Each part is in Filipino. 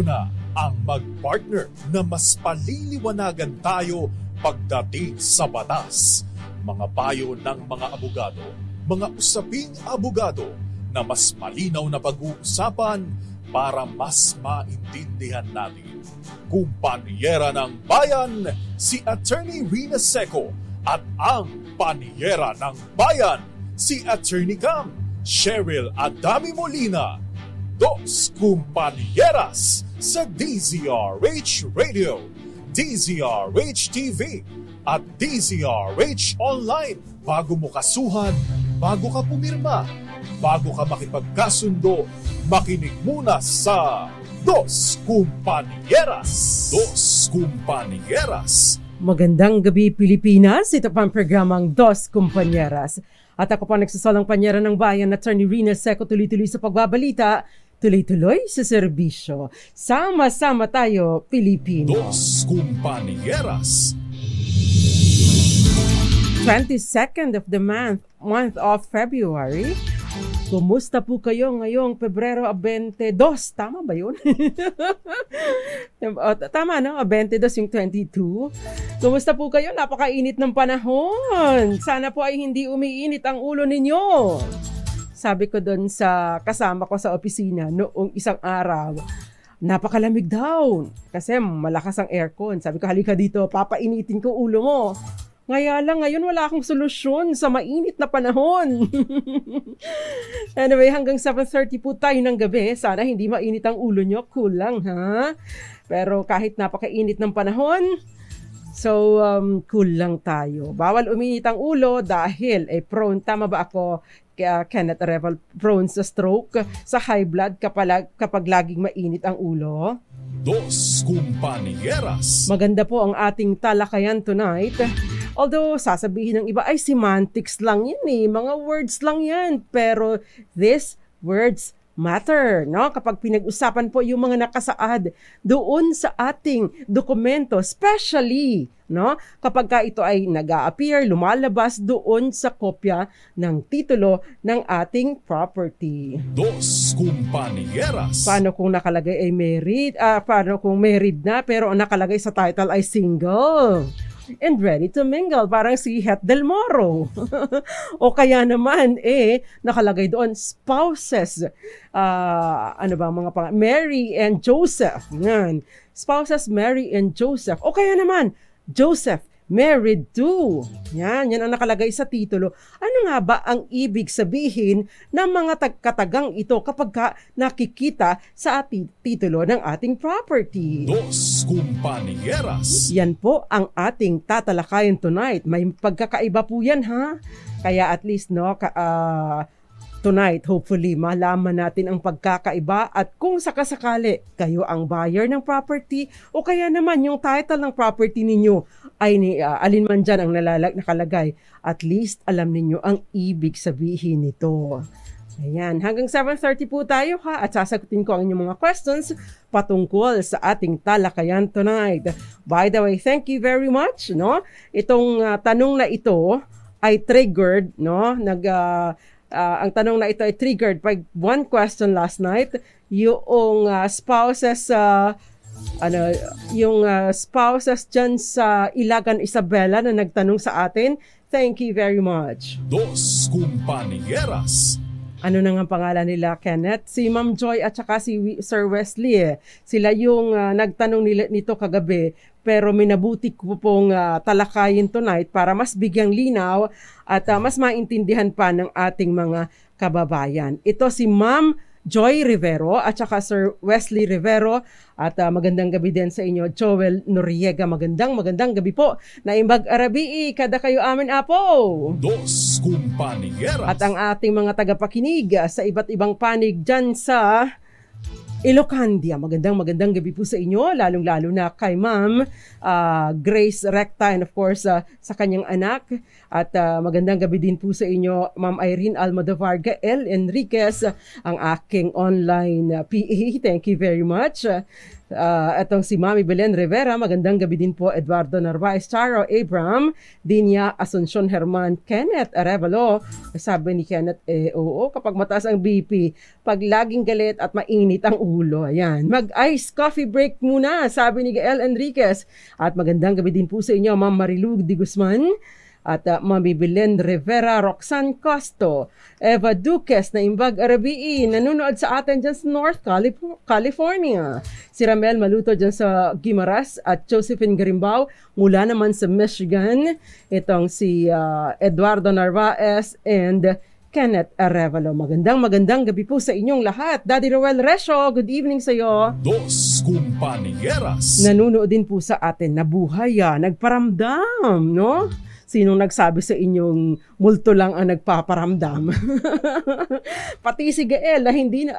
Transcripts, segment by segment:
na ang mag-partner na mas paliliwanagan tayo pagdating sa batas. Mga payo ng mga abogado, mga usaping abogado na mas malinaw na pag-uusapan para mas maintindihan natin. Kumpanyera ng Bayan, si Attorney Rina Seco at ang Panyera ng Bayan, si Attorney Cam, Cheryl Adami Molina. Dos Kumpanyeras sa DZRH Radio, DZRH TV at DZRH Online. Bago mo kasuhan, bago ka pumirma, bago ka makipagkasundo, makinig muna sa Dos Kumpanyeras. Dos Kumpanyeras. Magandang gabi Pilipinas, ito pa ang programang Dos Kumpanyeras. At ako pa nagsasalang panyera ng bayan, Attorney Rina Seco, tuloy-tuloy sa pagbabalita, tuloy-tuloy sa serbisyo. Sama-sama tayo, Pilipino. Dos Kumpanyeras. 22nd of the month of February. Kumusta po kayo ngayong Pebrero 22? Tama ba yun? Tama, no? 22 yung 22. Kumusta po kayo? Napakainit ng panahon. Sana po ay hindi umiinit ang ulo ninyo. Sabi ko doon sa kasama ko sa opisina noong isang araw, napakalamig daw. Kasi malakas ang aircon. Sabi ko, halika dito, papainitin ko ulo mo. Ngayon wala akong solusyon sa mainit na panahon. Anyway, hanggang 7:30 po tayo ng gabi. Sana hindi mainit ang ulo nyo. Cool lang, ha? Pero kahit napakainit ng panahon, so cool lang tayo. Bawal uminit ang ulo dahil prone, tama ba ako, Kenneth Revel, prone sa stroke, sa high blood kapag laging mainit ang ulo? Dos Kumpanyeras. Maganda po ang ating talakayan tonight. Although sasabihin ng iba ay semantics lang yan mga words lang yan. Pero these words matter, no? Kapag pinag-usapan po yung mga nakasaad doon sa ating dokumento, especially, no? Kapag ka ito ay nag-a-appear, lumalabas doon sa kopya ng titulo ng ating property. Dos Kumpanyeras. Paano kung nakalagay ay married? Paano kung married na pero ang nakalagay sa title ay single? And ready to mingle, parang si Het Del Moro. O kaya naman, nakalagay doon, spouses. Mary and Joseph. Yan. Spouses Mary and Joseph. O kaya naman, Joseph married to. Yan ang nakalagay sa titulo. Ano nga ba ang ibig sabihin ng mga katagang ito kapag nakikita sa titulo ng ating property? Dos Kumpanyeras. Yan po ang ating tatalakayin tonight. May pagkakaiba po yan, ha? Kaya at least, tonight, hopefully, malaman natin ang pagkakaiba at kung sakasakali kayo ang buyer ng property o kaya naman yung title ng property ninyo ay alinman dyan ang nakalagay. At least, alam ninyo ang ibig sabihin nito. Ayan, hanggang 7:30 po tayo ha at sasagutin ko ang inyong mga questions patungkol sa ating talakayan tonight. By the way, thank you very much, no? Itong tanong na ito ay triggered, no? Ang tanong na ito ay triggered by one question last night, yung spouses spouses dyan sa Ilagan Isabela na nagtanong sa atin. Thank you very much. Dos Kumpanyeras. Ano na nga pangalan nila, Kenneth? Si Ma'am Joy at saka si Sir Wesley. Sila yung nagtanong nito kagabi. Pero minabuti ko pong talakayin tonight para mas bigyang linaw at mas maintindihan pa ng ating mga kababayan. Ito si Ma'am Joy Rivero at saka Sir Wesley Rivero at magandang gabi din sa inyo, Joel Noriega. Magandang gabi po. Naimbag arabi, kada kayo amin apo. Dos Kumpanyeras. At ang ating mga tagapakinig sa iba't ibang panig dyan sa Ilocandia. Magandang gabi po sa inyo, lalong-lalo na kay Ma'am Grace Recta and of course sa kanyang anak. At magandang gabi din po sa inyo, Ma'am Irene Almodovar Gael Enriquez, ang aking online PA. Thank you very much. Itong si Mami Belen Rivera, magandang gabi din po. Eduardo Narvaez, Charo Abram, Dinya Asuncion Herman, Kenneth Arevalo. Sabi ni Kenneth, oo, kapag mataas ang BP, pag laging galit at mainit ang ulo, ayan. Mag-ice coffee break muna, sabi ni Gael Enriquez. At magandang gabi din po sa inyo, Ma'am Marilug Di Guzman. At Mami Belen Rivera, Roxanne Costo, Eva Duques na Imbag Arabiin, nanonood sa atin dyan sa North California. Si Ramel Maluto dyan sa Guimaras at Josephine Garimbao mula naman sa Michigan. Itong si Eduardo Narvaez and Kenneth Arevalo. Magandang gabi po sa inyong lahat. Daddy Roel Resho, good evening sa iyo. Dos Compañeras. Nanonood din po sa atin, nabuhay nagparamdam, no? Sinong nagsabi sa inyong multo lang ang nagpaparamdam? Pati si Gael na hindi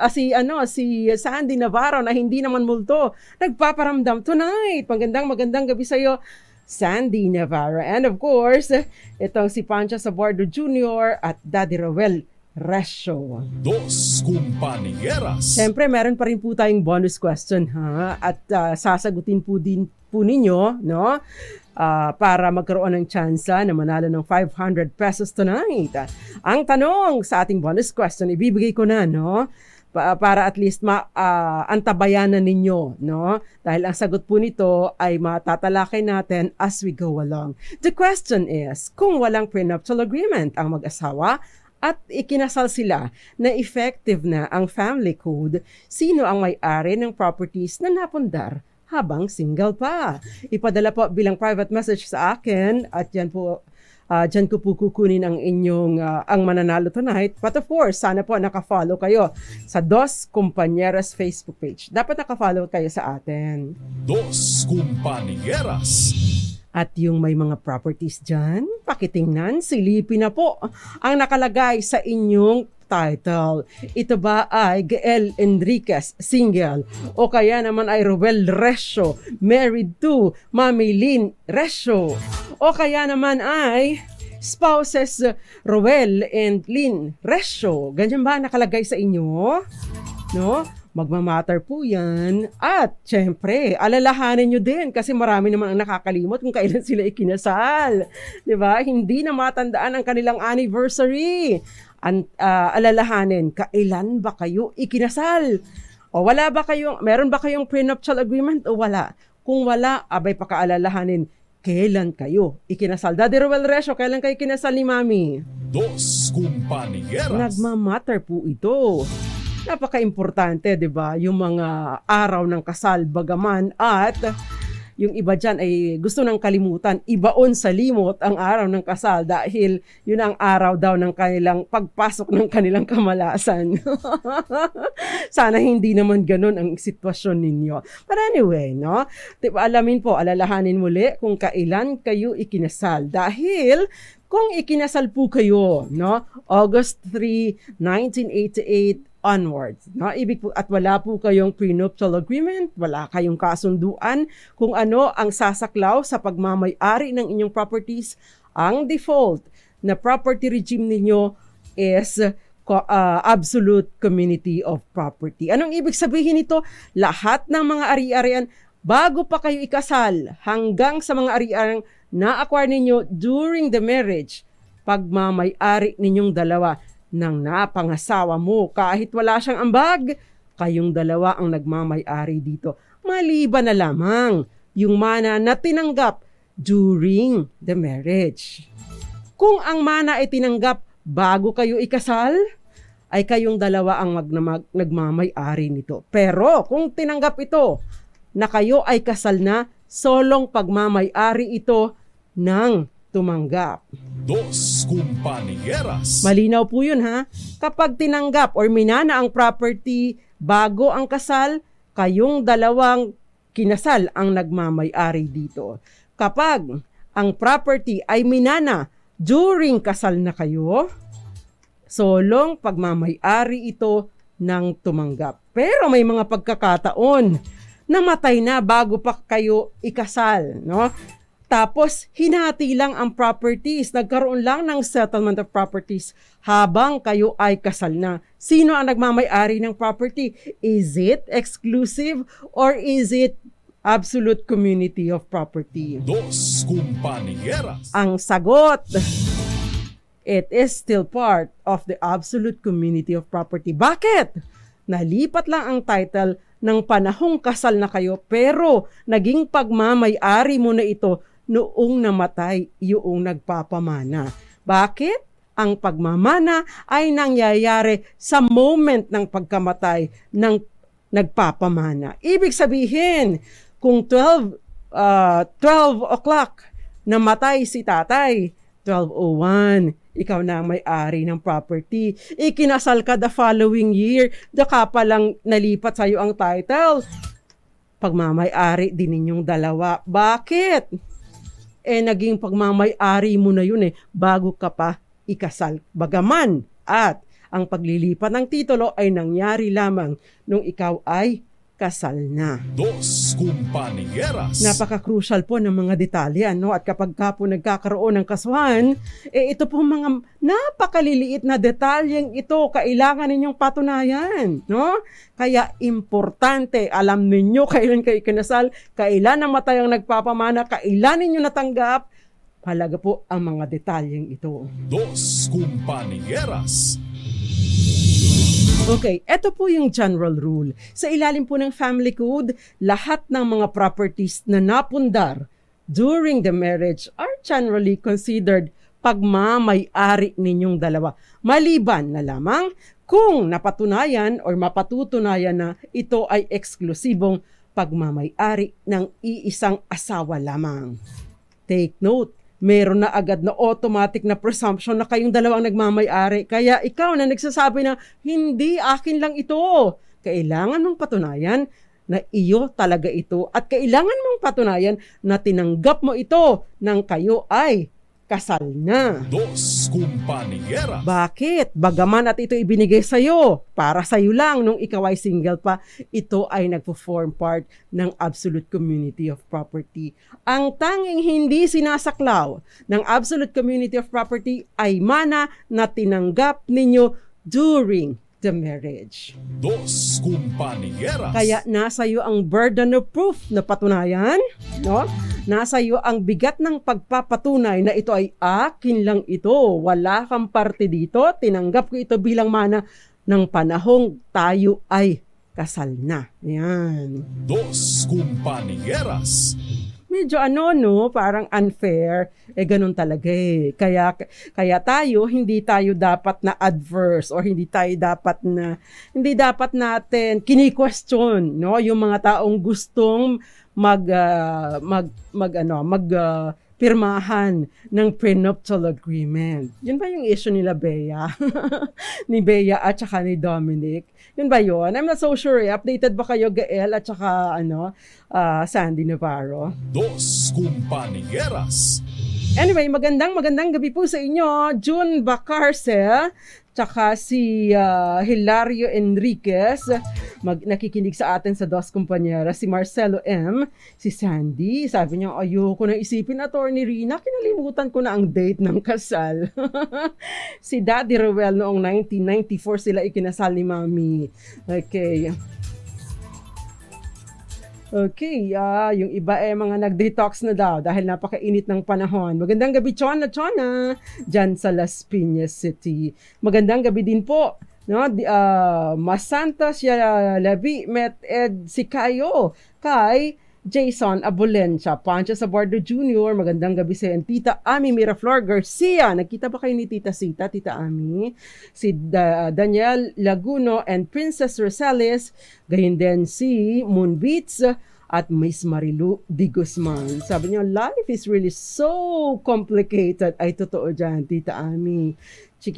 si Sandy Navarro na hindi naman multo, nagpaparamdam tonight. Magandang gabi sa iyo, Sandy Navarro. And of course, itong si Pancha Sabordo Jr. at Daddy Roel Resho. Dos Compañeras. Siyempre, meron pa rin po tayong bonus question at sasagutin po ninyo, no? Para magkaroon ng tsansa na manalo ng 500 pesos tonight. Ang tanong sa ating bonus question, ibibigay ko na, no? Para at least antabayanan ninyo, no? Dahil ang sagot po nito ay matatalakay natin as we go along. The question is, kung walang prenuptial agreement ang mag-asawa at ikinasal sila na effective na ang family code, sino ang may-ari ng properties na napundar habang single pa? Ipadala po bilang private message sa akin at dyan ko po kukunin ang inyong ang mananalo tonight. But of course, sana po nakafollow kayo sa Dos Compañeras Facebook page. Dapat nakafollow kayo sa atin. Dos Compañeras. At yung may mga properties dyan, pakitingnan, silipin na po ang nakalagay sa inyong title. Ito ba ay Gael Enriquez, single? O kaya naman ay Roel Resho, married to Mami Lynn Resho? O kaya naman ay spouses Roel and Lynn Resho? Ganyan ba nakalagay sa inyo? No? Magmamatter po yan. At syempre, alalahanin nyo din kasi marami naman ang nakakalimot kung kailan sila ikinasal. Diba? Hindi na matandaan ang kanilang anniversary. Alalahanin, kailan ba kayo ikinasal? O meron ba kayong prenuptial agreement o wala? Kung wala, abay pakaalalahanin, kailan kayo ikinasal? Daddy Roel Resho, kailan kayo ikinasal ni Mami? Dos Compañeras. Nagmamatter po ito. Napaka-importante, di ba? Yung mga araw ng kasal bagaman at yung iba dyan ay gusto nang kalimutan, ibaon sa limot ang araw ng kasal dahil yun ang araw daw ng kanilang pagpasok ng kanilang kamalasan. Sana hindi naman ganun ang sitwasyon ninyo. But anyway, no? Diba, alalahanin muli kung kailan kayo ikinasal dahil kung ikinasal po kayo, no? August 3, 1988 onwards. No? Ibig po, at wala po kayong prenuptial agreement, wala kayong kasunduan kung ano ang sasaklaw sa pagmamay-ari ng inyong properties, ang default na property regime ninyo is absolute community of property. Anong ibig sabihin nito? Lahat ng mga ari-arian, bago pa kayo ikasal, hanggang sa mga ari-arian na-acquire ninyo during the marriage, pagmamay-ari ninyong dalawa ng napangasawa mo. Kahit wala siyang ambag, kayong dalawa ang nagmamay-ari dito. Maliban na lamang yung mana na tinanggap during the marriage. Kung ang mana ay tinanggap bago kayo ikasal, ay kayong dalawa ang nagmamay-ari nito. Pero kung tinanggap ito na kayo ay kasal na, solong pagmamay-ari ito ng tumanggap. Dos Compañeras. Malinaw po yun Kapag tinanggap or minana ang property bago ang kasal, kayong dalawang kinasal ang nagmamay-ari dito. Kapag ang property ay minana during kasal na kayo, solong pagmamay-ari ito ng tumanggap. Pero may mga pagkakataon namatay na bago pa kayo ikasal, no? Tapos, hinati lang ang properties. Nagkaroon lang ng settlement of properties habang kayo ay kasal na. Sino ang nagmamay-ari ng property? Is it exclusive or is it absolute community of property? Dos Compañeras. Ang sagot, it is still part of the absolute community of property. Bakit? Nalipat lang ang title ng panahong kasal na kayo pero naging pagmamay-ari mo na ito noong namatay yung nagpapamana. Bakit? Ang pagmamana ay nangyayari sa moment ng pagkamatay ng nagpapamana. Ibig sabihin, kung 12 o'clock namatay si tatay, 12:01, ikaw na ang may-ari ng property. Ikinasal ka the following year, daka pa lang nalipat sa'yo ang title. Pagmamay-ari din ninyong dalawa. Bakit? Naging pagmamay-ari mo na yun bago ka pa ikasal. Bagaman at ang paglilipat ng titulo ay nangyari lamang nung ikaw ay kasal na. Dos Compañeras. Napaka-crucial po ng mga detalye, no? At kapag ka po nagkakaroon ng kasuhan, ito po mga napakaliliit na detalyeng ito, kailangan ninyong patunayan, no? Kaya importante, alam ninyo kailan kayo kinasal, kailan namatay ang nagpapamana, kailan ninyo natanggap, halaga po ang mga detalyeng ito. Dos Compañeras. Okay, ito po yung general rule. Sa ilalim po ng Family Code, lahat ng mga properties na napundar during the marriage are generally considered pagmamay-ari ninyong dalawa. Maliban na lamang kung napatunayan or mapatutunayan na ito ay eksklusibong pagmamay-ari ng iisang asawa lamang. Take note, meron na agad na automatic na presumption na kayong dalawang nagmamay-ari. Kaya ikaw na nagsasabi na, hindi, akin lang ito. Kailangan mong patunayan na iyo talaga ito. At kailangan mong patunayan na tinanggap mo ito nang kayo ay kasal na. Dos Compañeras. Bakit? Bagaman at ito ibinigay sa'yo, para sa'yo lang nung ikaw ay single pa, ito ay nagpo-form part ng absolute community of property. Ang tanging hindi sinasaklaw ng absolute community of property ay mana na tinanggap ninyo during the marriage. Dos Compañeras. Kaya nasa iyo ang burden of proof na patunayan, no? Nasa iyo ang bigat ng pagpapatunay na ito ay akin lang ito. Wala kang parte dito. Tinanggap ko ito bilang mana ng panahong tayo ay kasal na. Yan. Dos Compañeras. Medyo parang unfair. Ganun talaga Kaya tayo, hindi tayo dapat na adverse or hindi dapat natin kini-question, no? Yung mga taong gustong pirmahan ng prenuptial agreement. Yun ba yung issue nila Bea? Ni Bea at saka ni Dominic? Yun ba yun? I'm not so sure. Updated ba kayo Gael at saka Sandy Navarro? Dos Compañeras. Anyway, magandang gabi po sa inyo. June Bacarce, tsaka si Hilario Enriquez, nakikinig sa atin sa Dos Compañeras. Si Marcelo M, si Sandy, sabi niya, ayoko na isipin, Attorney Rina, kinalimutan ko na ang date ng kasal. Si Daddy Rowell noong 1994 sila ikinasal ni Mami. Okay, yung iba mga nag-detox na daw dahil napakainit ng panahon. Magandang gabi, Chona, dyan sa Las Piñas City. Magandang gabi din po, no? Masanta siya Labi, Met Ed Sicayo, kay Jason Abulencia, Pancho Sabardo Jr., magandang gabi sa Tita Ami Miraflor Garcia. Nagkita ba kayo ni Tita Sita, Tita Ami? Si Daniel Laguno and Princess Rosales, gayon din si Moonbeats at Miss Marilu Di Guzman. Sabi niyo, life is really so complicated. Ay, totoo dyan, Tita Ami. Si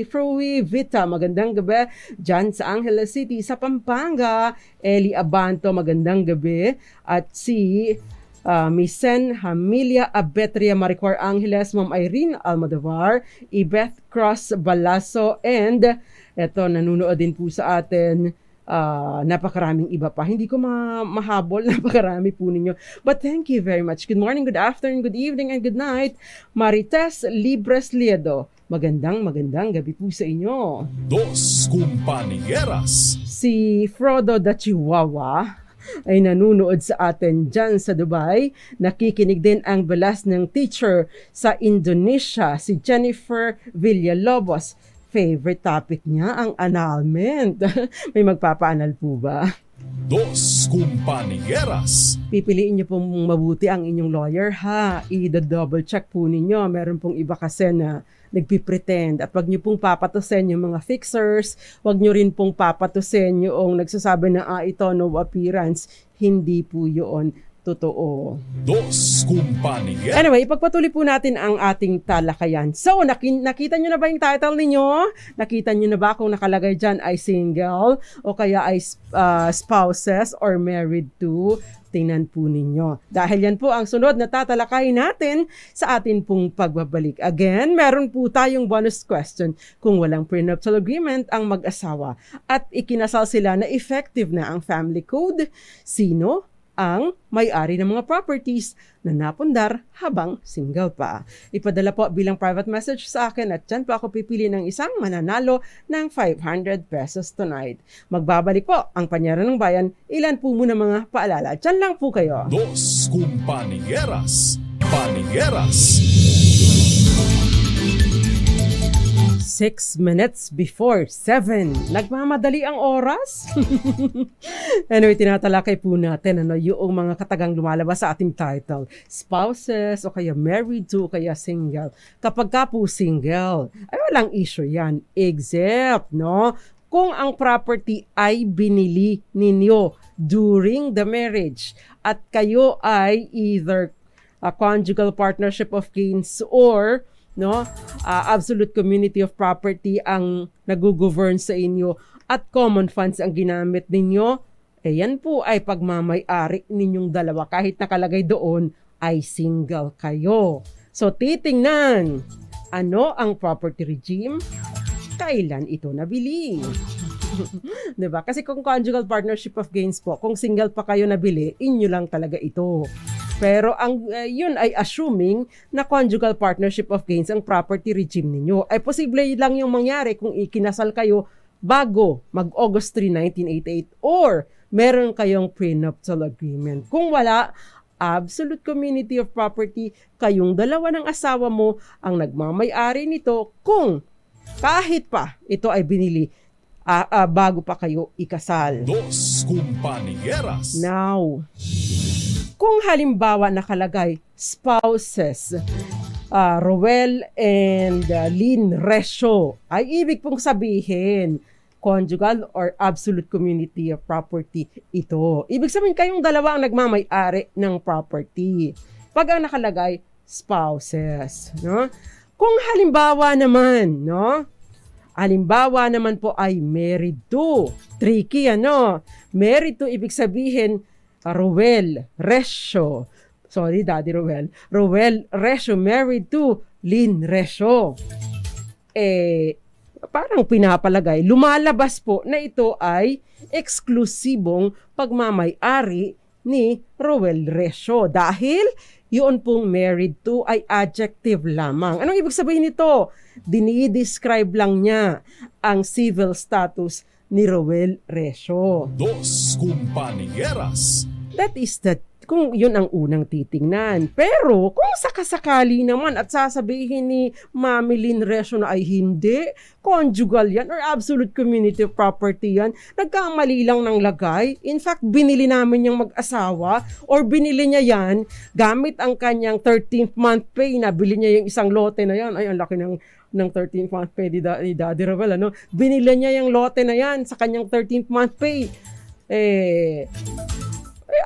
Froey Vita, magandang gabi dyan sa Angeles City, sa Pampanga. Eli Abanto, magandang gabi. At si Misen Hamilia Abetria Maricor Angeles, Ma'am Irene Almodovar, Ibeth Cross Balaso, and eto, nanunood din po sa atin napakaraming iba pa. Hindi ko mahabol, napakarami po ninyo. But thank you very much. Good morning, good afternoon, good evening, and good night. Marites Libres Liedo. Magandang gabi po sa inyo. Dos Compañeras. Si Frodo the Chihuahua ay nanunood sa atin dyan sa Dubai. Nakikinig din ang balas ng teacher sa Indonesia, si Jennifer Villalobos. Favorite topic niya ang annulment. May magpapaanal po ba? Dos Compañeras. Pipiliin niyo pong mabuti ang inyong lawyer ha. I-double check po ninyo. Meron pong iba kasi na nagpipretend. At wag niyo pong papatusin yung mga fixers. Wag niyo rin pong papatusin yung nagsasabi na ito no appearance. Hindi po yun totoo. Dos Compañeras. Anyway, ipagpatuloy po natin ang ating talakayan. So, nakita nyo na ba yung title ninyo? Nakita nyo na ba kung nakalagay dyan ay single o kaya ay spouses or married to? Tingnan po ninyo. Dahil yan po ang sunod na tatalakayin natin sa atin pong pagbabalik. Again, meron po tayong bonus question. Kung walang prenuptial agreement ang mag-asawa at ikinasal sila na effective na ang family code, sino ang may-ari ng mga properties na napundar habang single pa? Ipadala po bilang private message sa akin at dyan po ako pipili ng isang mananalo ng 500 pesos tonight. Magbabalik po ang Panyera ng Bayan. Ilan po muna mga paalala. Dyan lang po kayo. Dos Compañeras. Pañeras. 6 minutes before 7. Nagmamadali ang oras? Anyway, tinatalakay po natin yung mga katagang lumalabas sa ating title. Spouses o kaya married to o kaya single. Kapag ka po single, ay walang issue yan. Except, no? Kung ang property ay binili ninyo during the marriage at kayo ay either a conjugal partnership of gains or absolute community of property ang nag-govern sa inyo at common funds ang ginamit ninyo, yan po ay pagmamay-ari ninyong dalawa. Kahit nakalagay doon ay single kayo. So titingnan, ano ang property regime? Kailan ito nabili? Diba? Kasi kung conjugal partnership of gains po, kung single pa kayo nabili, inyo lang talaga ito. Pero yun ay assuming na conjugal partnership of gains ang property regime ninyo. Ay posible lang yung mangyari kung ikinasal kayo bago mag-August 3, 1988 or meron kayong prenuptial agreement. Kung wala, absolute community of property, kayong dalawa ng asawa mo ang nagmamay-ari nito kung kahit pa ito ay binili bago pa kayo ikasal. Dos Compañeras. Now, kung halimbawa nakalagay spouses, Roel and Lynn Resho, ay ibig pong sabihin conjugal or absolute community of property ito. Ibig sabihin kayong dalawa ang nagmamay-ari ng property. Pag ang nakalagay spouses, no? Kung halimbawa naman, no? Halimbawa naman po ay married to. Tricky, ano? Married to, ibig sabihin, Roel Resho. Sorry, Daddy Roel. Roel Resho married to Lynn Resho. Parang pinapalagay, lumalabas po na ito ay eksklusibong pagmamay-ari ni Roel Resho. Dahil yun pong married to ay adjective lamang. Anong ibig sabihin nito? Dinidescribe lang niya ang civil status ni Roel Resho. Dos Compañeras. That is kung yun ang unang titingnan. Pero kung sakasakali naman at sasabihin ni Mami Lynn Resho na ay hindi, conjugal yan or absolute community property yan, nagkamali lang ng lagay. In fact, binili namin yung mag-asawa or binili niya yan gamit ang kanyang 13th month pay. Nabili niya yung isang lote na yan. Ay, ang laki ng 13th month pay ni Daddy Ravel. Ano? Binili niya yung lote na yan sa kanyang 13th month pay.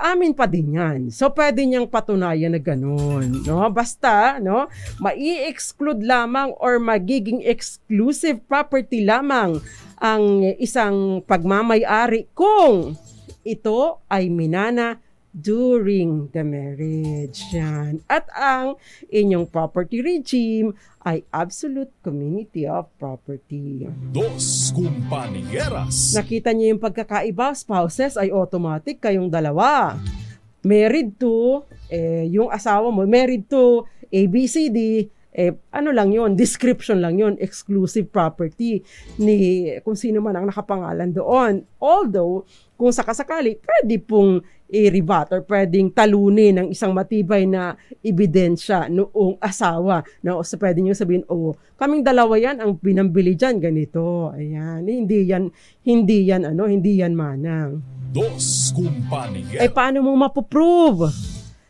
Amin pa din yan. So, pwede niyang patunayan na ganun. No? Basta, no, mai-exclude lamang or magiging exclusive property lamang ang isang pagmamay-ari kung ito ay minana during the marriage. Yan. At ang inyong property regime ay absolute community of property. Dos compañeras. Nakita niyo yung pagkakaiba, spouses ay automatic kayong dalawa. Married to, yung asawa mo, married to ABCD, ano lang yun, description lang yun, exclusive property ni kung sino man ang nakapangalan doon. Although, kung sakasakali, pwede pong i-rebut or pwedeng talunin ng isang matibay na ebidensya noong asawa. Na so pwede nyo sabihin, kaming dalawa yan ang pinambili dyan, ganito. Ayan, hindi yan manang. Dos compañeras. Paano mo mapoprove?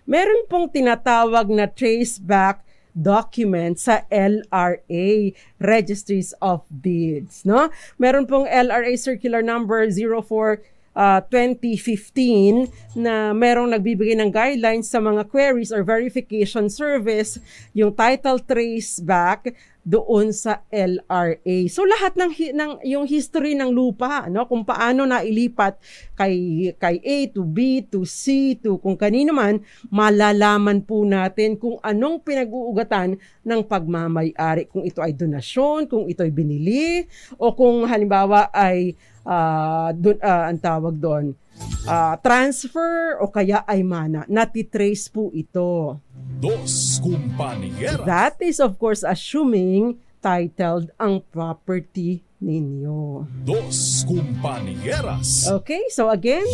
Meron pong tinatawag na traceback document sa LRA, Registries of Deeds, no? Meron pong LRA Circular Number 04/2015 na merong nagbibigay ng guidelines sa mga queries or verification service, yung title traceback doon sa LRA. So lahat ng yung history ng lupa, no, kung paano nailipat kay A to B to C to kung kanino man, malalaman po natin kung anong pinag-uugatan ng pagmamay-ari, kung ito ay donasyon, kung ito ay binili, o kung halimbawa ay ang tawag doon, transfer o kaya ay mana. Natitrace po ito. Dos compañeras. That is of course assuming titled ang property ninyo. Dos compañeras. Okay, so again,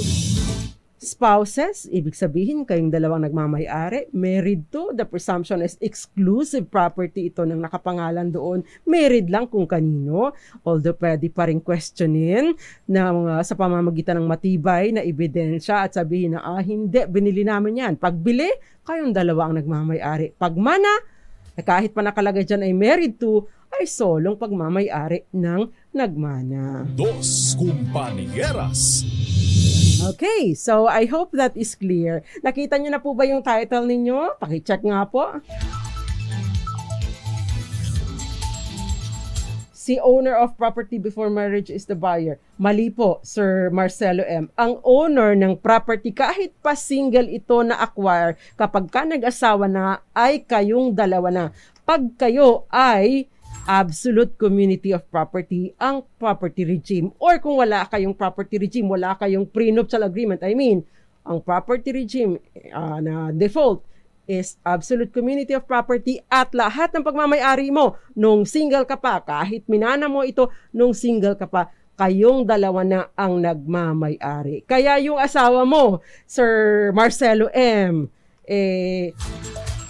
spouses, ibig sabihin kayong dalawang nagmamay-ari, married to, the presumption is exclusive property ito ng nakapangalan doon, married lang kung kanino, although pwede pa rin questionin na sa pamamagitan ng matibay na ebidensya at sabihin na, hindi, binili namin yan. Pagbili, kayong dalawa ang nagmamay-ari. Pag mana, kahit pa nakalagay dyan ay married to, ay solong pagmamay-ari ng nagmana. Dos compañeras. Okay, so I hope that is clear. Nakita niyo na po ba yung title ninyo? Paki-check nga po. Si owner of property before marriage is the buyer. Mali po, Sir Marcelo M. Ang owner ng property, kahit pa single ito na acquire, kapag ka nag-asawa na, ay kayong dalawa na. Pag kayo ay absolute community of property, ang property regime. Or kung wala kayong property regime, wala kayong prenuptial agreement, I mean, ang property regime na default is absolute community of property at lahat ng pagmamay-ari mo nung single ka pa, kahit minana mo ito nung single ka pa, kayong dalawa na ang nagmamay-ari. Kaya yung asawa mo, Sir Marcelo M.,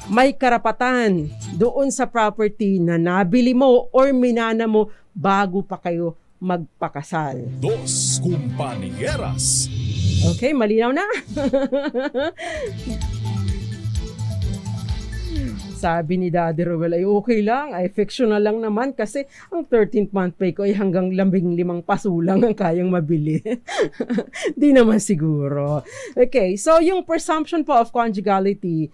may karapatan doon sa property na nabili mo or minana mo bago pa kayo magpakasal. Dos compañeras. Okay, malinaw na? Sabi ni Daddy Rowell ay okay lang, ay fictional lang naman kasi ang 13th month pay ko ay hanggang 15 paso lang ang kayang mabili. Di naman siguro. Okay, so yung presumption po of conjugality,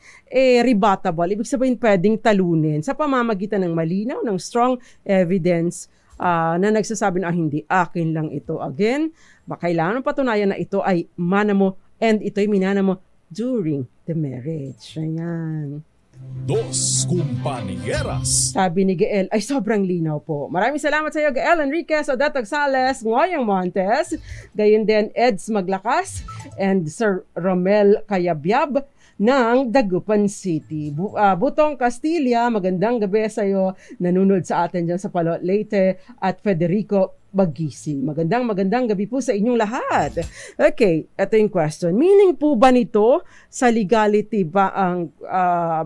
rebuttable. Ibig sabihin pwedeng talunin sa pamamagitan ng malinaw, ng strong evidence na nagsasabi na hindi, akin lang ito. Again, kailangan patunayan na ito ay mana mo and ito'y minana mo during the marriage. Ayan. Dos compañeras. Sabi ni Gael, ay sobrang linaw po. Maraming salamat sa iyo, Gael Enriquez, Odette Sales, Ngoyang Montes, gayon din Eds Maglakas, and Sir Romel Kayabyab ng Dagupan City. Butong Castilla, magandang gabi sa iyo, nanunod sa atin dyan sa Palo Leyte, at Federico Bagisi. Magandang gabi po sa inyong lahat. Okay, ito yung question. Meaning po ba nito sa legality ba ang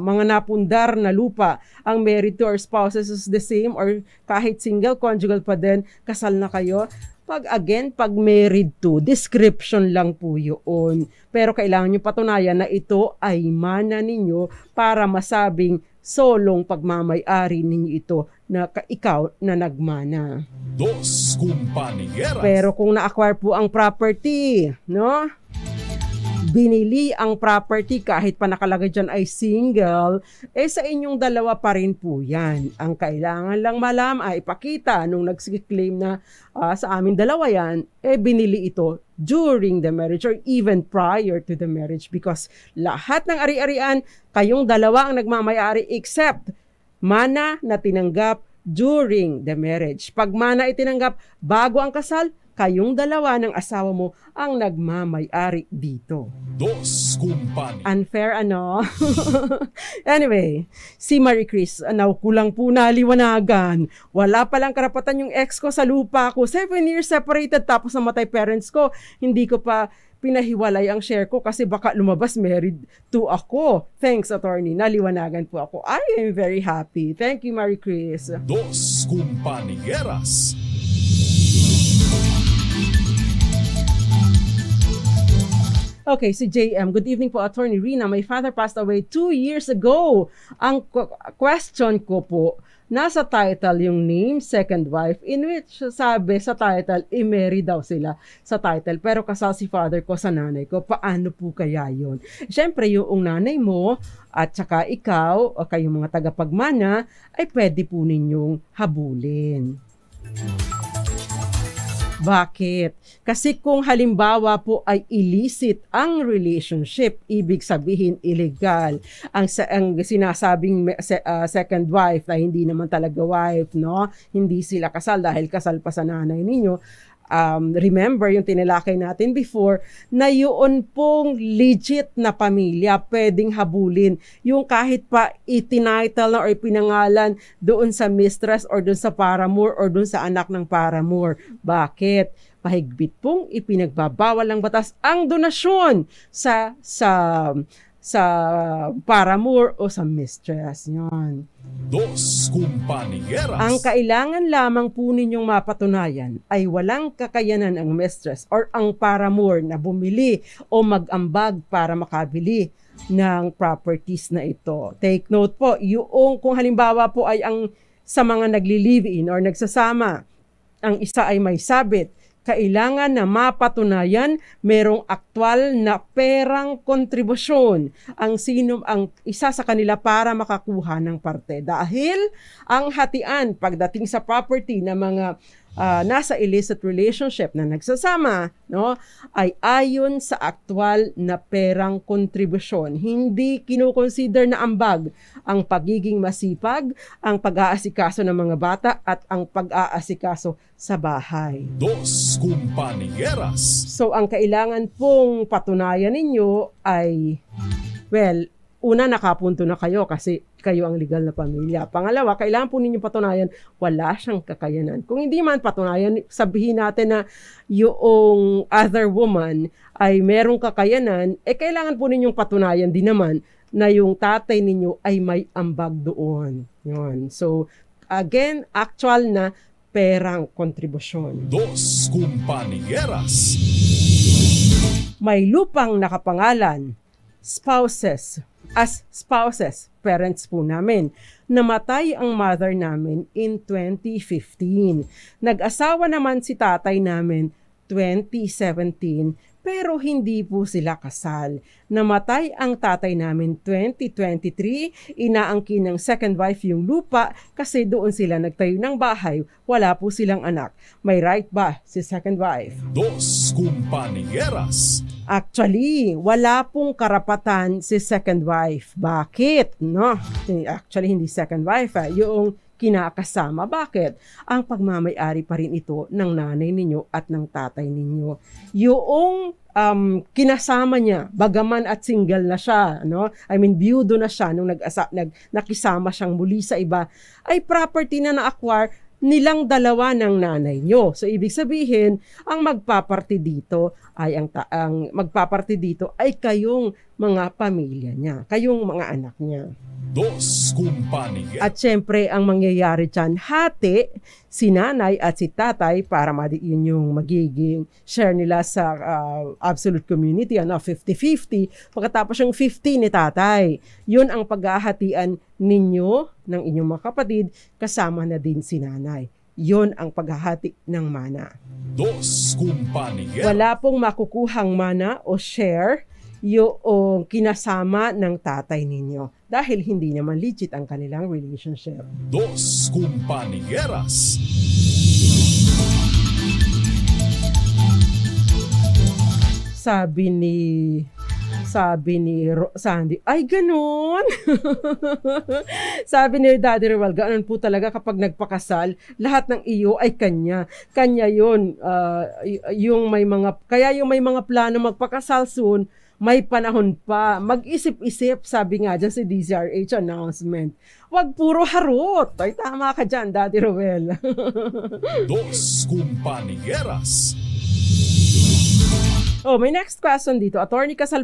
mga napundar na lupa, ang married to or spouses is the same or kahit single, conjugal pa din, kasal na kayo? Pag married to, description lang po yun. Pero kailangan nyo patunayan na ito ay mana ninyo para masabing solong pagmamay-ari ninyo ito na ikaw na nagmana. Dos compañeras. Pero kung na-acquire po ang property, no? binili ang property kahit pa nakalagay dyan ay single, sa inyong dalawa pa rin po yan. Ang kailangan lang ipakita nung nagsiklaim na sa amin dalawa yan, binili ito during the marriage or even prior to the marriage, because lahat ng ari-arian, kayong dalawa ang nagmamayari except mana na tinanggap during the marriage. Pag mana itinanggap bago ang kasal, kayong dalawa ng asawa mo ang nagmamay-ari dito. Dos Kumpanya. Unfair, ano? Anyway, si Marie Chris, kulang po naliwanagan. Wala palang karapatan yung ex ko sa lupa ko. 7 years separated tapos namatay parents ko. Hindi ko pa pinahiwalay ang share ko kasi baka lumabas married to ako. Thanks, attorney. Naliwanagan po ako. I am very happy. Thank you, Marie Chris. Dos Compañeras. Okay, si JM. Good evening po, Attorney Rina. My father passed away 2 years ago. Ang question ko po, nasa title yung name, second wife, in which sabi sa title, i-marry daw sila sa title. Pero kasal si father ko sa nanay ko. Paano po kaya yun? Siyempre, yung nanay mo at saka ikaw, o kayong mga tagapagmana, ay pwede po ninyong habulin. Bakit? Kasi kung halimbawa po ay illicit ang relationship, ibig sabihin illegal. Ang sinasabing second wife na hindi naman talaga wife, no? Hindi sila kasal dahil kasal pa sa nanay ninyo. Remember yung tinilakay natin before na yun pong legit na pamilya pwedeng habulin yung kahit pa itinitle na or ipinangalan doon sa mistress or doon sa paramour or doon sa anak ng paramour. Bakit? Mahigpit pong ipinagbabawal ng batas ang donasyon sa paramour o sa mistress. Yun. Dos Compañeras. Ang kailangan lamang po ninyong mapatunayan ay walang kakayanan ang mistress or ang paramour na bumili o mag-ambag para makabili ng properties na ito. Take note po, yung kung halimbawa po ay ang sa mga nagli-live-in or nagsasama, ang isa ay may sabit, kailangan na mapatunayan merong aktwal na perang kontribusyon ang isa sa kanila para makakuha ng parte. Dahil ang hatian pagdating sa property ng mga nasa illicit relationship na nagsasama, no, ay ayon sa aktwal na perang kontribusyon. Hindi kinukonsider na ambag ang pagiging masipag, ang pag-aasikaso ng mga bata at ang pag-aasikaso sa bahay. Dos Compañeras. So ang kailangan pong patunayan ninyo ay, well, una, nakapunto na kayo kasi kayo ang legal na pamilya. Pangalawa, kailangan po ninyong patunayan wala siyang kakayanan. Kung hindi man patunayan, sabihin natin na yung other woman ay merong kakayanan, kailangan po ninyong patunayan din naman na yung tatay ninyo ay may ambag doon. Yun. So, again, actual na perang kontribusyon. Dos Compañeras. May lupang nakapangalan, spouses, parents po namin. Namatay ang mother namin in 2015. Nag-asawa naman si tatay namin 2017, pero hindi po sila kasal. Namatay ang tatay namin 2023, inaangkin ng second wife yung lupa kasi doon sila nagtayo ng bahay, wala po silang anak. May right ba si second wife? Dos Compañeras. Actually, wala pong karapatan si second wife. Bakit? No? Actually, hindi second wife. Yung kinakasama. Bakit? Ang pagmamay-ari pa rin ito ng nanay ninyo at ng tatay ninyo. Yung kinasama niya, bagaman at single na siya, no? I mean, biyudo na siya nung nakisama siyang muli sa iba, ay property na na-acquire nilang dalawa ng nanay nyo. So, ibig sabihin, ang magpaparte dito ay magpaparte dito ay kayong mga pamilya niya, kayong mga anak niya. Dos Compañeras. At syempre, ang mangyayari dyan, hati si nanay at si tatay para yun yung magiging share nila sa absolute community, 50-50. Pagkatapos yung 50 ni tatay, yun ang paghahatian ninyo ng inyong mga kapatid, kasama na din si nanay. Yun ang paghahati ng mana. Dos Compañeras. Wala pong makukuhang mana o share yung kinasama ng tatay ninyo dahil hindi naman legit ang kanilang relationship. Dos Compañeras. Sabi ni Sandy, ay ganun. Sabi ni Daddy Ruel, ganun po talaga kapag nagpakasal, lahat ng iyo ay kanya. Kanya yun. Kaya yung may mga plano magpakasal soon, may panahon pa. Mag-isip-isip, sabi nga dyan si DZRH announcement. Wag puro harot. Ay, tama ka dyan, Daddy Ruel. Dos Compañeras. Oh, may next question dito. Attorney, kasal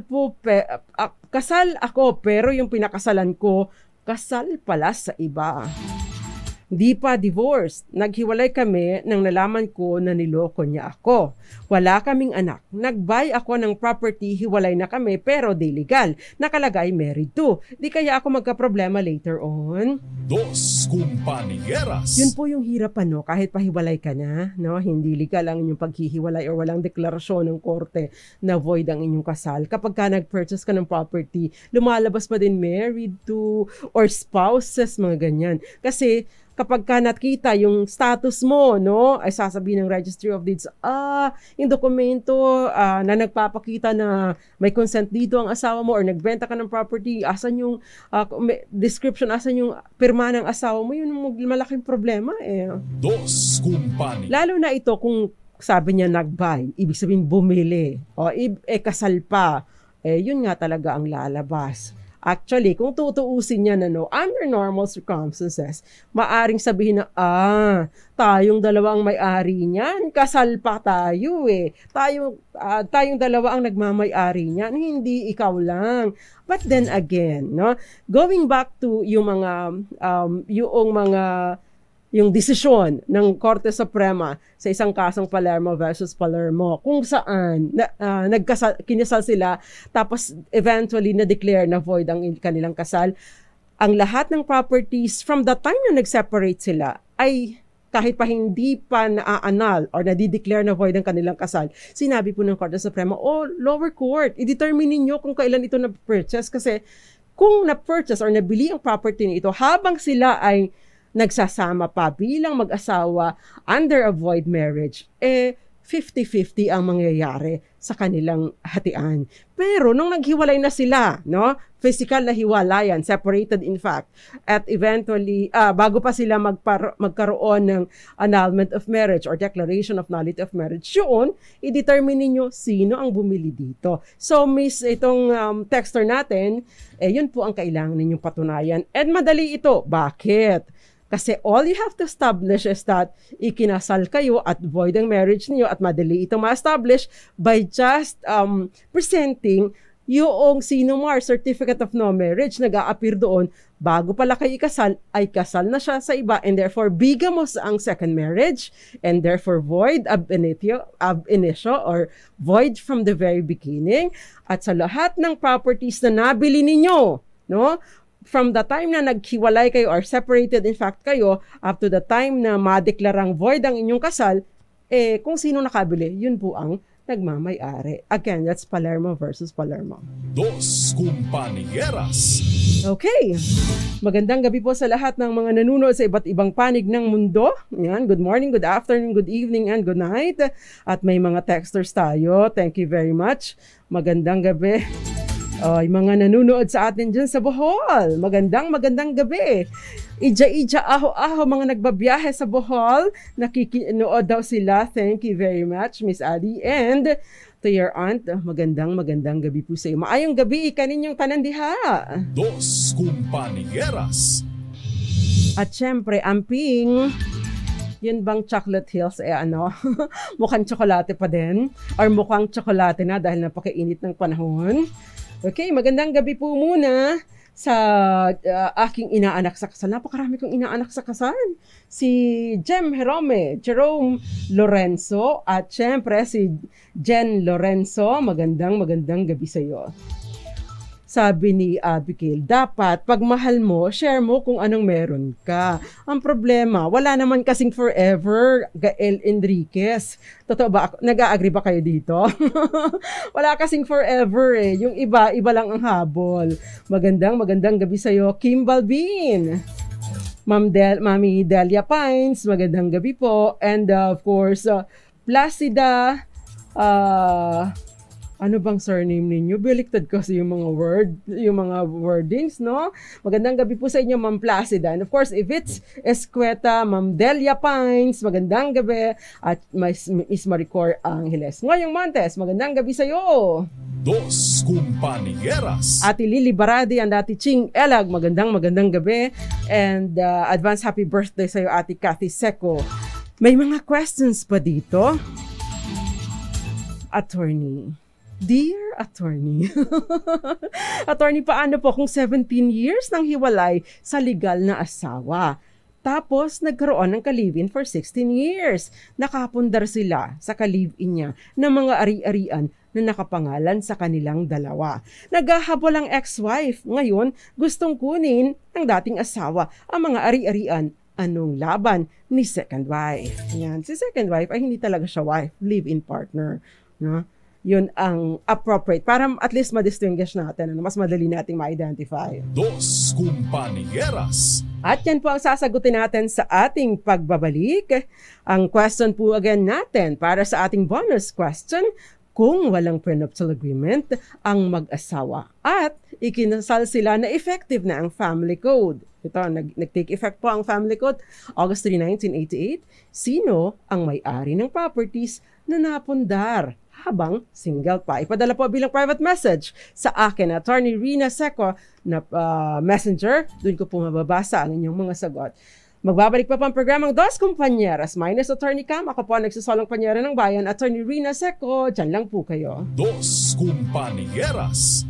ako pero yung pinakasalan ko, kasal pala sa iba. Di pa divorced. Naghiwalay kami nang nalaman ko na niloko niya ako. Wala kaming anak. Nag-buy ako ng property, hiwalay na kami pero di legal. Nakalagay married to. Di kaya ako magka-problema later on? Dos Compañeras. Yun po yung hirap kahit pahiwalay ka na, no? Hindi legal ang inyong paghihiwalay or walang deklarasyon ng korte na void ang inyong kasal. Kapag ka nag-purchase ka ng property, lumalabas pa din married to or spouses, mga ganyan. Kasi kapag ka nakita yung status mo, no, ay sasabihin ng Registry of Deeds, yung dokumento na nagpapakita na may consent dito ang asawa mo or nagbenta ka ng property, asan yung description, asan yung pirma ng asawa mo, yun yung malaking problema eh. Dos Compañeras. Lalo na ito kung sabi niya nag-buy, ibig sabihin bumili, o kasal pa, yun nga talaga ang lalabas. Actually, kung tutuusin niya under normal circumstances, maaring sabihin na, tayong dalawa ang may-ari niyan, kasal pa tayo eh. Tayong dalawa ang nagmamay-ari niyan, hindi ikaw lang. But then again, no, going back to yung desisyon ng Korte Suprema sa isang kasong Palermo versus Palermo, kung saan kinasal sila, tapos eventually na-declare na void ang kanilang kasal. Ang lahat ng properties from the time na nag-separate sila ay kahit pa hindi pa na-annul or na-declare na void ang kanilang kasal, sinabi po ng Korte Suprema, lower court, i-determine ninyo kung kailan ito na-purchase kasi kung na-purchase or nabili ang property nito habang sila ay nagsasama pa bilang mag-asawa under a void marriage, 50-50 ang mangyayari sa kanilang hatian. Pero nung naghiwalay na sila, no, physical na hiwalayan, separated in fact, at eventually, bago pa sila magkaroon ng annulment of marriage or declaration of nullity of marriage, yun, i-determine ninyo sino ang bumili dito. So, itong texter natin, yun po ang kailangan ninyong patunayan. And madali ito. Bakit? Kasi all you have to establish is that ikinasal kayo at void ang marriage niyo at madali itong ma-establish by just presenting yung sinumar certificate of no marriage nag-a-appear doon bago pala kayo ikasal ay kasal na siya sa iba and therefore bigamos ang second marriage and therefore void ab initio or void from the very beginning at sa lahat ng properties na nabili ninyo, no? From the time na naghiwalay kayo or separated in fact kayo up to the time na madeklarang void ang inyong kasal, kung sino nakabili, yun po ang nagmamay-ari. Again, that's Palermo versus Palermo. Dos Compañeras. Okay. Magandang gabi po sa lahat ng mga nanonood sa iba't ibang panig ng mundo. Yan, good morning, good afternoon, good evening, and good night. At may mga texters tayo. Thank you very much. Magandang gabi. Yung mga nanonood sa atin dyan sa Bohol. Magandang gabi. Ija, aho, mga nagbabiyahe sa Bohol. Nakikinood daw sila. Thank you very much, Miss Adi. And to your aunt, magandang gabi po sa iyo. Maayong gabi, kaninyong tanan diha. Dos Compañeras. At syempre, amping, yun bang Chocolate Hills, mukhang tsokolate pa din? Or mukhang tsokolate na dahil napakainit ng panahon? Okay, magandang gabi po muna sa aking inaanak sa kasal. Napakarami kong inaanak sa kasal. Si Jerome Lorenzo, at syempre si Jen Lorenzo. Magandang gabi sa iyo. Sabi ni Abigail, dapat pag mahal mo, share mo kung anong meron ka. Ang problema, wala naman kasing forever, Gael Enriquez. Totoo ba? Nag-a-agree ba kayo dito? Wala kasing forever eh. Yung iba lang ang habol. Magandang gabi sa'yo, Kim Balbin. Mami Delia Pines, magandang gabi po. And of course, Placida, ano bang surname ninyo? Baliktad kasi yung mga wordings, no? Magandang gabi po sa inyo, Ma'am Placida. And of course, if it's Escueta, Ma'am Delia Pines, magandang gabi. At Miss Maricor Angeles. Ngayong Montes, magandang gabi sa iyo. Dos Compañeras. Ate Lily Baradi and Ate Ching Elag, magandang gabi. And advance happy birthday sa iyo, Ate Cathy Seco. May mga questions pa dito? Attorney. Dear Attorney, Attorney, paano po kung 17 years nang hiwalay sa legal na asawa? Tapos nagkaroon ng ka-live-in for 16 years. Nakapundar sila sa ka-live-in niya ng mga ari-arian na nakapangalan sa kanilang dalawa. Naghahabol ang ex-wife. Ngayon, gustong kunin ng dating asawa ang mga ari-arian. Anong laban ni second wife? Yan. Si second wife ay hindi talaga siya wife, live-in partner. No? Yun ang appropriate para at least ma-distinguish natin, mas madali nating ma-identify. Dos Compañeras. At yan po ang sasagutin natin sa ating pagbabalik. Ang question po again natin para sa ating bonus question, kung walang prenuptial agreement ang mag-asawa at ikinasal sila na effective na ang family code. Ito, nag-take effect po ang family code August 3, 1988. Sino ang may-ari ng properties na napundar habang single pa? Ipadala po bilang private message sa akin, Attorney Rina Seco na messenger. Doon ko po mababasa ang inyong mga sagot. Magbabalik pa ang programang Dos Compañeras minus Attorney Cam. Ako po ang nagsasolong panyera ng bayan, Attorney Rina Seco. Diyan lang po kayo. Dos Compañeras.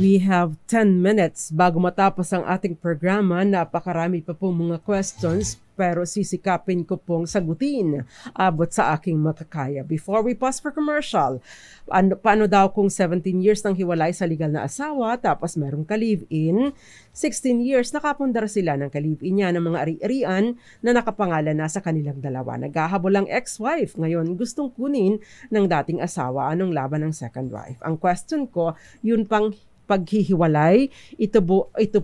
We have 10 minutes bago matapos ang ating programa. Napakarami pa po mga questions pero sisikapin ko pong sagutin abot sa aking makakaya. Before we pause for commercial, paano daw kung 17 years nang hiwalay sa legal na asawa tapos merong ka-live-in, 16 years nakapundar sila ng ka-live-in niya ng mga ari-arian na nakapangalan na sa kanilang dalawa. Naghahabol ang ex-wife. Ngayon, gustong kunin ng dating asawa. Anong laban ng second wife? Ang question ko, yun pang paghihiwalay, ito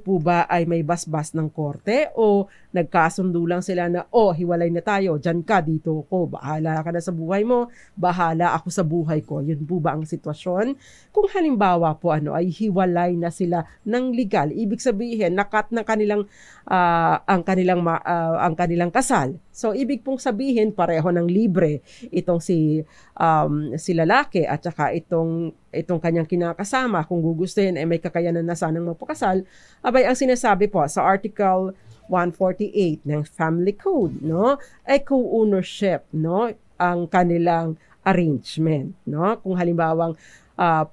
po ba ay may basbas ng korte o nagkasundo lang sila na hiwalay na tayo, dyan ka, dito ko, bahala ka na sa buhay mo, bahala ako sa buhay ko. Yun po ba ang sitwasyon? Kung halimbawa po ay hiwalay na sila ng legal, ibig sabihin nakat ng ang kanilang kasal. So ibig pong sabihin pareho ng libre itong si lalaki at saka itong kanyang kinakasama, kung gugustuhin ay may kakayanan na sanang magpakasal. Abay, ang sinasabi po sa Article 148 ng Family Code, no, ay co-ownership, no, ang kanilang arrangement, no. Kung halimbawang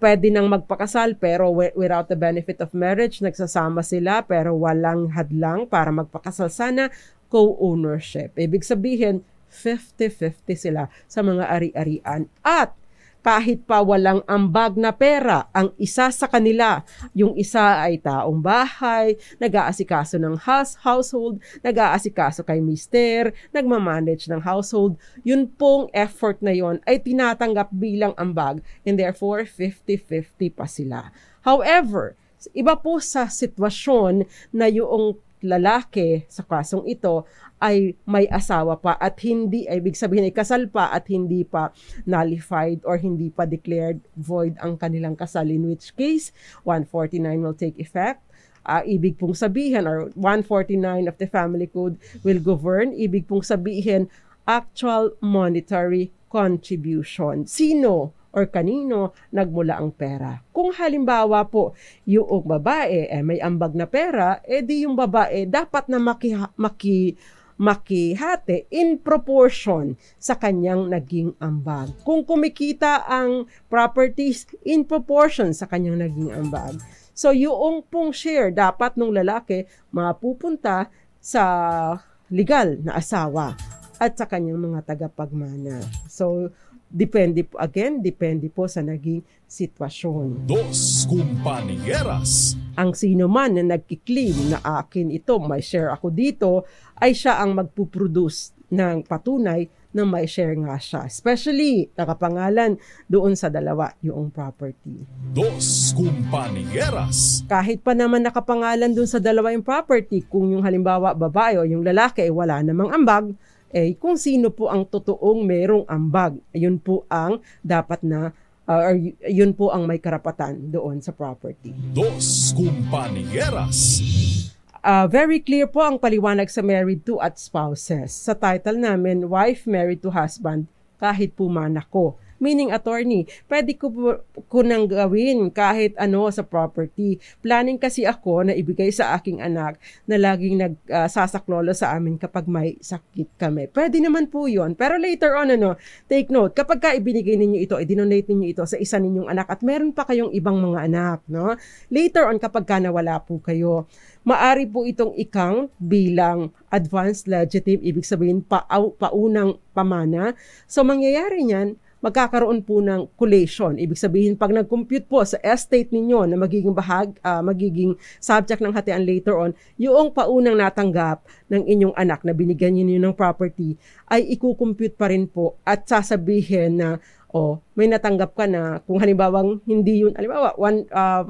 pwede nang magpakasal pero without the benefit of marriage, nagsasama sila pero walang hadlang para magpakasal, sana co-ownership. Ibig sabihin 50-50 sila sa mga ari-arian at kahit pa walang ambag na pera ang isa sa kanila, yung isa ay taong bahay, nag-aasikaso ng household, nag-aasikaso kay mister, nagmamanage ng household, yun pong effort na yon ay tinatanggap bilang ambag and therefore 50-50 pa sila. However, iba po sa sitwasyon na yung lalaki sa kasong ito ay may asawa pa at hindi, ibig sabihin ay kasal pa at hindi pa nullified or hindi pa declared void ang kanilang kasal, in which case 149 will take effect. Ibig pong sabihin, or 149 of the Family Code will govern, ibig pong sabihin actual monetary contribution. Sino or kanino nagmula ang pera? Kung halimbawa po, yung babae may ambag na pera, di yung babae dapat na makihati in proportion sa kanyang naging ambag. Kung kumikita ang properties, in proportion sa kanyang naging ambag. So yung pong share dapat nung lalaki mapupunta sa legal na asawa at sa kanyang mga tagapagmana. So depende po sa naging sitwasyon. Dos Compañeras. Ang sino man na nagkiklaim na akin ito, may share ako dito, ay siya ang magpuproduce ng patunay na may share nga siya. Especially, nakapangalan doon sa dalawa, yung property. Dos Compañeras. Kahit pa naman nakapangalan doon sa dalawa yung property, kung yung halimbawa babae o yung lalaki ay wala namang ambag, kung sino po ang totoong merong ambag, yun po ang dapat na or yun po ang may karapatan doon sa property. Dos Compañeras. Very clear po ang paliwanag sa married to at spouses. Sa title namin, wife married to husband, kahit po man ako. Meaning attorney, pwede ko nang gawin kahit ano sa property. Planning kasi ako na ibigay sa aking anak na laging nagsasaklolo sa amin kapag may sakit kami. Pwede naman po yun. Pero later on, take note, kapag ka ibinigay ninyo ito, i-donate ninyo ito sa isa ninyong anak at meron pa kayong ibang mga anak, no? Later on, kapag ka nawala po kayo, maari po itong i-count bilang advanced legislative, ibig sabihin paunang pamana. So mangyayari niyan, magkakaroon po ng collation. Ibig sabihin, pag nag-compute po sa estate ninyo na magiging subject ng hatian later on, yung paunang natanggap ng inyong anak na binigyan niyo ng property ay i-compute pa rin po at sasabihin na may natanggap ka na kung halimbawang hindi yun, halimbawa,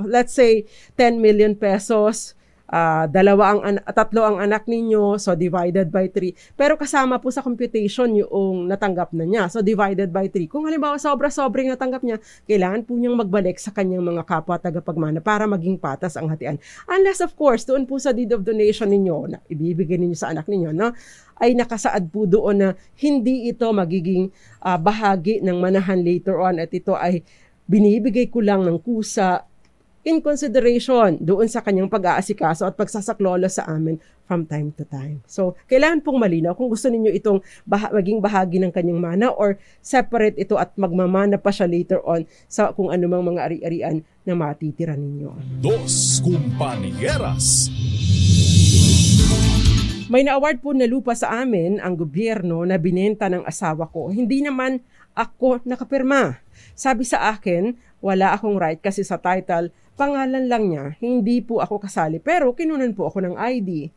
let's say 10 million pesos, tatlo ang anak ninyo, so divided by 3. Pero kasama po sa computation yung natanggap na niya. So divided by 3. Kung halimbawa sobra-sobrang natanggap niya, kailangan po niyang magbalik sa kanyang mga kapwa tagapagmana para maging patas ang hatian. Unless of course, doon po sa deed of donation ninyo na ibibigay ninyo sa anak ninyo, no, ay nakasaad po doon na hindi ito magiging bahagi ng manahan later on at ito ay binibigay ko lang ng kusa in consideration doon sa kanyang pag-aasikaso at pagsasaklolo sa amin from time to time. So, kailangan pong malinaw kung gusto ninyo itong maging bahagi ng kanyang mana or separate ito at magmamana pa siya later on sa kung anumang mga ari-arian na matitira ninyo. Dos Compañeras. May na-award po na lupa sa amin ang gobyerno na binenta ng asawa ko. Hindi naman ako nakapirma. Sabi sa akin, wala akong right kasi sa title, pangalan lang niya, hindi po ako kasali. Pero kinunan po ako ng ID.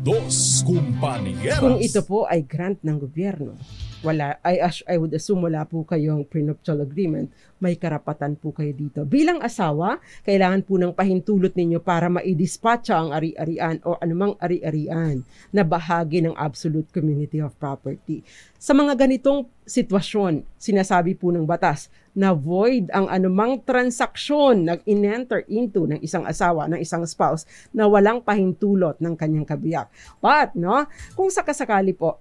Dos Compañeras. Kung ito po ay grant ng gobyerno, I would assume wala po kayong prenuptial agreement, may karapatan po kayo dito. Bilang asawa, kailangan po ng pahintulot ninyo para maidispatcha ang ari-arian o anumang ari-arian na bahagi ng absolute community of property. Sa mga ganitong sitwasyon, sinasabi po ng batas na void ang anumang transaksyon na in-enter into ng isang asawa, ng isang spouse na walang pahintulot ng kanyang kabiyak. But, kung sakasakali po,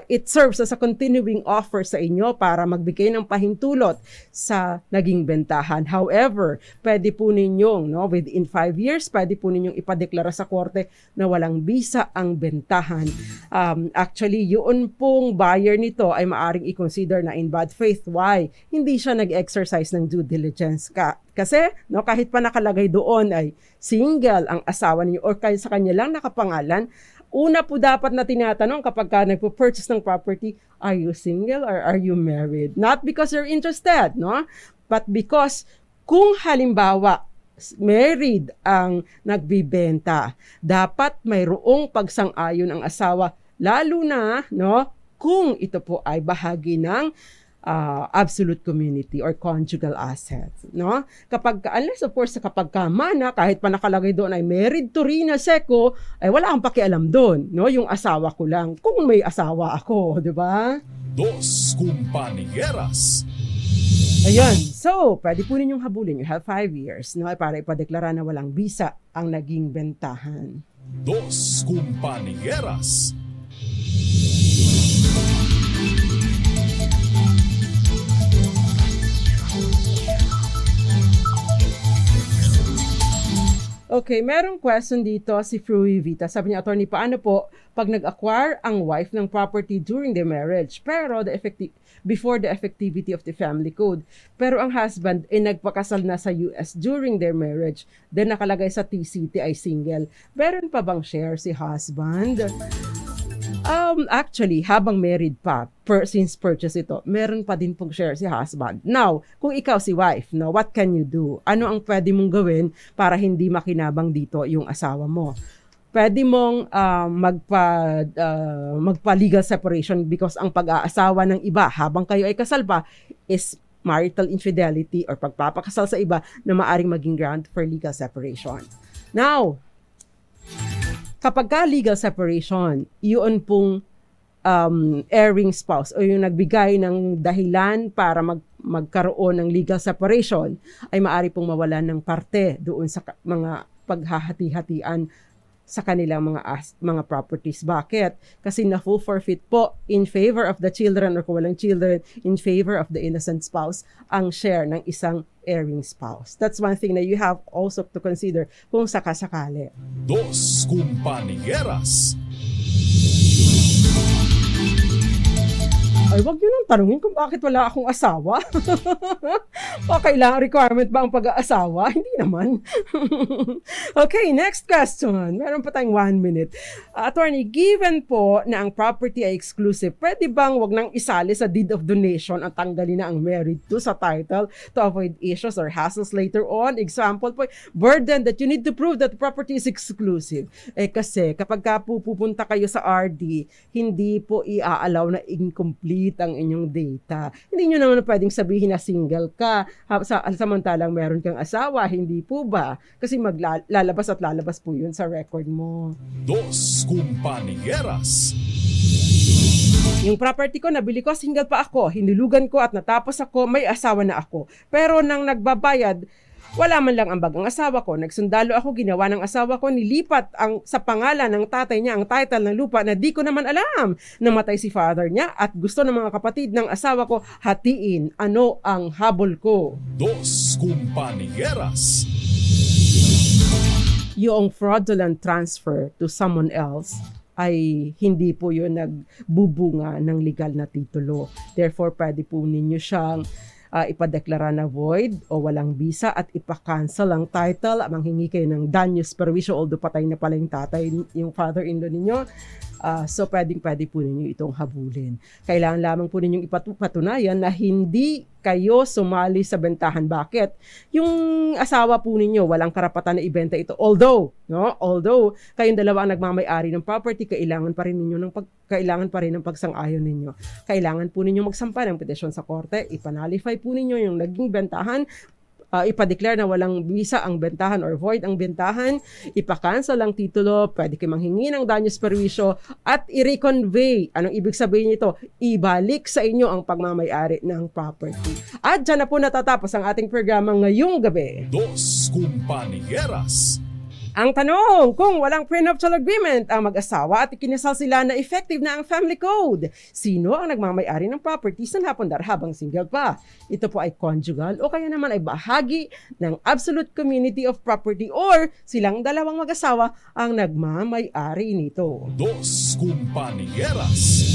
it serves as a continuing offer sa inyo para magbigay ng pahintulot sa naging bentahan. However, pwede po ninyong, within 5 years, pwede po ninyong ipadeklara sa korte na walang bisa ang bentahan. Actually, yun pong buyer nito ay maaring i-consider na in bad faith. Why? Hindi siya nag-exercise ng due diligence kasi kahit pa nakalagay doon ay single ang asawa niyo or kahit sa kanya lang nakapangalan, una po dapat na tinatanong kapag ka nagpo-purchase ng property, are you single or are you married? Not because you're interested, but because kung halimbawa married ang nagbibenta, dapat mayroong pagsang-ayon ang asawa, lalo na kung ito po ay bahagi ng absolute community or conjugal assets, unless of course kapag mana, kahit pa nakalagay doon ay married to Rina Seco, ay wala akong pakialam doon, yung asawa ko lang kung may asawa ako, di ba? Dos Compañeras. Ayan, so pwede po ninyong habulin, you have 5 years para ipadeklara na walang bisa ang naging bentahan. Dos Compañeras. Okay, merong question dito si Frui Vita. Sabi niya, attorney, paano po pag nag-acquire ang wife ng property during the marriage pero before the effectivity of the family code, pero ang husband ay nagpakasal na sa US during their marriage, then nakalagay sa TCT ay single. Meron pa bang share si husband? Actually, habang married pa, since purchase ito, meron pa din pong share si husband. Now, kung ikaw si wife, no, what can you do? Ano ang pwede mong gawin para hindi makinabang dito yung asawa mo? Pwede mong magpa-legal separation because ang pag-aasawa ng iba habang kayo ay kasal pa is marital infidelity or pagpapakasal sa iba na maaring maging ground for legal separation. Now, kapag ka legal separation, yun pong erring spouse o yung nagbigay ng dahilan para magkaroon ng legal separation ay maaari pong mawalan ng parte doon sa mga paghahati-hatian sa kanilang mga properties. Bakit? Kasi na full forfeit po in favor of the children or kung walang children, in favor of the innocent spouse ang share ng isang erring spouse. That's one thing that you have also to consider kung sakasakali. Dos Compañeras. Ay, wag nyo nang tanungin kung bakit wala akong asawa. O kailangan requirement ba ang pag-aasawa? Hindi naman. Okay, next question. Meron pa tayong 1 minute. Attorney, given po na ang property ay exclusive, pwede bang wag nang isali sa deed of donation ang tanggalin na ang married to sa title to avoid issues or hassles later on? Example po, burden that you need to prove that the property is exclusive. Kasi kapag pupunta kayo sa RD, hindi po i-allow na incomplete ang inyong data. Hindi nyo naman pwedeng sabihin na single ka, samantalang meron kang asawa, hindi po ba? Kasi lalabas at lalabas po yun sa record mo. Dos Compañeras. Yung property ko, nabili ko, single pa ako, hinilugan ko at natapos ako, may asawa na ako. Pero nang nagbabayad, wala man lang ambag ang asawa ko. Nagsundalo ako, ginawa ng asawa ko, nilipat sa pangalan ng tatay niya ang title ng lupa na di ko naman alam. Namatay si father niya at gusto ng mga kapatid ng asawa ko hatiin. Ano ang habol ko? Dos Compañeras. Yung fraudulent transfer to someone else ay hindi po yun nagbubunga ng legal na titulo. Therefore, pwede po ninyo siyang ipadeklara na void o walang bisa at ipakancel ang title, manghingi kayo ng danyos perwisyo although patay na pala yung tatay, yung father-in-law ninyo. So pwede po ninyo itong habulin. Kailangan lamang po ninyong ipatunayan na hindi kayo sumali sa bentahan. Bakit? Yung asawa po ninyo walang karapatan na ibenta ito. Although kayong dalawa ang nagmamay-ari ng property, kailangan pa rin ng pagsang-ayon ninyo. Kailangan po ninyo magsampa ng petisyon sa korte, ipanalify po ninyo yung naging bentahan, ipa-declare na walang visa ang bentahan or void ang bentahan, ipakancel ang titulo, pwede kayo manghingi ng danyos perwisyo at i-reconvey. Anong ibig sabihin nito? Ibalik sa inyo ang pagmamay-ari ng property. At dyan na po natatapos ang ating programa ngayong gabi. Dos Compañeras. Ang tanong, kung walang prenuptial agreement ang mag-asawa at ikinasal sila na effective na ang family code, sino ang nagmamay-ari ng property sa napundar habang single pa? Ito po ay conjugal o kaya naman ay bahagi ng absolute community of property or silang dalawang mag-asawa ang nagmamay-ari nito. Dos Compañeras.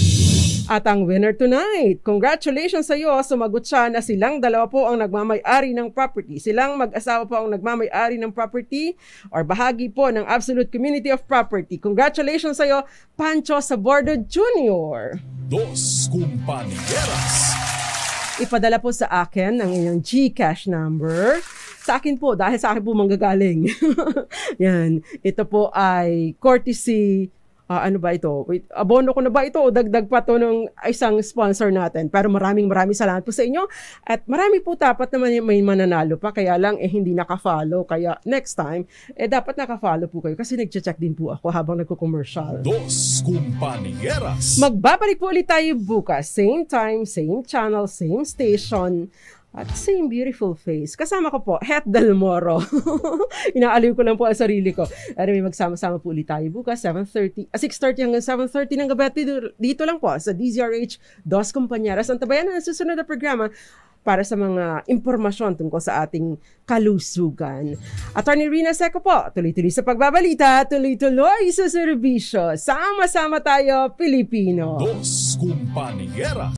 At ang winner tonight, congratulations sa iyo, sumagot siya na silang dalawa po ang nagmamay-ari ng property. Silang mag-asawa po ang nagmamay-ari ng property or bahagi po ng absolute community of property. Congratulations sa iyo, Pancho Sabordo Jr. Dos Compañeras. Ipadala po sa akin ang inyong GCash number. Sa akin po, dahil sa akin po manggagaling. Yan, ito po ay courtesy. Ano ba ito? Wait, abono ko na ba ito o dagdag pa to ng isang sponsor natin? Pero maraming salamat po sa inyo. At marami po dapat naman may mananalo pa. Kaya lang hindi naka-follow. Kaya next time, dapat naka-follow po kayo. Kasi nag-check din po ako habang nagko-commercial. Dos Compañeras. Magbabalik po ulit tayo bukas. Same time, same channel, same station. At same beautiful face. Kasama ko po, Het Del Moro. Inaaliw ko lang po ang sarili ko. Anyway, magsama-sama po ulit tayo bukas, 6:30 hanggang 7:30 ng gabi. Dito lang po sa DZRH Dos Compañeras. Ang tabayan na susunod na programa para sa mga impormasyon tungkol sa ating kalusugan. Attorney Rina Seco po, tuloy-tuloy sa pagbabalita, tuloy-tuloy sa serbisyo. Sama-sama tayo, Pilipino. Dos Compañeras.